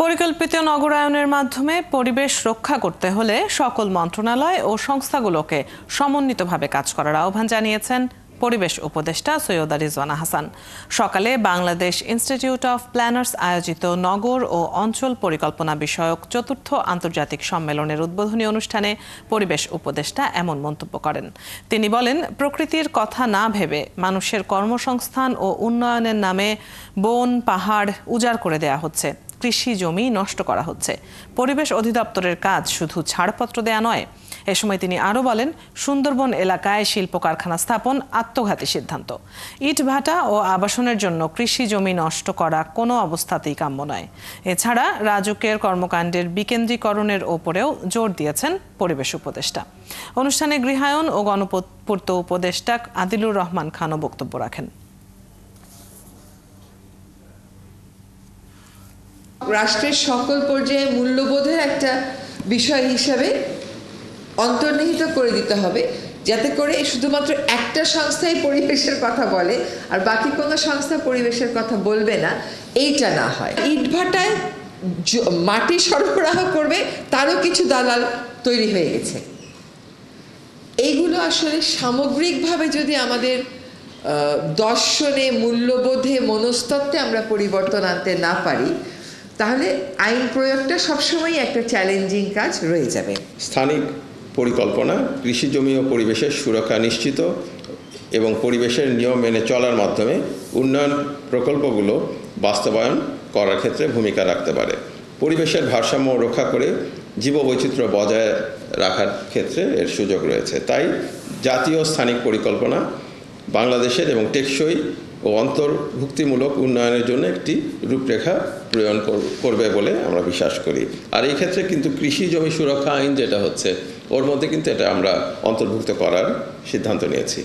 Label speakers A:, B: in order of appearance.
A: পরিকল্পিত নগরায়নের মাধ্যমে পরিবেশ রক্ষা করতে হলে সকল মন্ত্রণালয় ও সংস্থাগুলোকে সমন্বিতভাবে কাজ করার আহ্বান জানিয়েছেন পরিবেশ উপদেষ্টা সৈয়দা রিজওয়ানা হাসান। সকালে বাংলাদেশ ইনস্টিটিউট অফ প্ল্যানার্স আয়োজিত নগর ও অঞ্চল পরিকল্পনা বিষয়ক চতুর্থ আন্তর্জাতিক সম্মেলনের উদ্বোধনী অনুষ্ঠানে পরিবেশ উপদেষ্টা এমন মন্তব্য করেন। তিনি বলেন, প্রকৃতির কথা না ভেবে মানুষের কর্মসংস্থান ও উন্নয়নের নামে বন পাহাড় উজাড় করে দেয়া হচ্ছে, কৃষি জমি নষ্ট করা হচ্ছে। পরিবেশ অধিদপ্তরের কাজ শুধু ছাড়পত্র দেয়া নয়। এ সময় তিনি আরও বলেন, সুন্দরবন এলাকায় শিল্প কারখানা স্থাপন আত্মঘাতী সিদ্ধান্ত। ইটভাটা ও আবাসনের জন্য কৃষি জমি নষ্ট করা কোনো অবস্থাতেই কাম্য নয়। এছাড়া রাজুকের কর্মকাণ্ডের বিকেন্দ্রীকরণের ওপরেও জোর দিয়েছেন পরিবেশ উপদেষ্টা। অনুষ্ঠানে গৃহায়ন ও গণপূর্ত উপদেষ্টা আদিলুর রহমান খানও বক্তব্য রাখেন।
B: রাষ্ট্রের সকল পর্যায়ে মূল্যবোধের একটা বিষয় হিসাবে অন্তর্নিহিত করে দিতে হবে, যাতে করে শুধুমাত্র একটা সংস্থাই পরিবেশের কথা বলে আর বাকি কোনো সংস্থা পরিবেশের কথা বলবে না, এইটা না হয়। ইটভাটায় মাটি সরবরাহ করবে তারও কিছু দালাল তৈরি হয়ে গেছে। এইগুলো আসলে সামগ্রিকভাবে যদি আমাদের দর্শনে, মূল্যবোধে, মনস্তত্ত্বে আমরা পরিবর্তন আনতে না পারি, তাহলে আইন প্রয়োগটা সবসময় একটা চ্যালেঞ্জিং কাজ রয়ে যাবে।
C: স্থানিক পরিকল্পনা কৃষি জমি ও পরিবেশের সুরক্ষা নিশ্চিত এবং পরিবেশের নিয়ম মেনে চলার মাধ্যমে উন্নয়ন প্রকল্পগুলো বাস্তবায়ন করার ক্ষেত্রে ভূমিকা রাখতে পারে। পরিবেশের ভারসাম্য রক্ষা করে জীববৈচিত্র্য বজায় রাখার ক্ষেত্রে এর সুযোগ রয়েছে। তাই জাতীয় স্থানিক পরিকল্পনা বাংলাদেশের এবং টেকসই ও অন্তর্ভুক্তিমূলক উন্নয়নের জন্য একটি রূপরেখা প্রণয়ন করবে বলে আমরা বিশ্বাস করি। আর এই ক্ষেত্রে কিন্তু কৃষি জমি সুরক্ষা আইন যেটা হচ্ছে, ওর মধ্যে কিন্তু এটা আমরা অন্তর্ভুক্ত করার সিদ্ধান্ত নিয়েছি।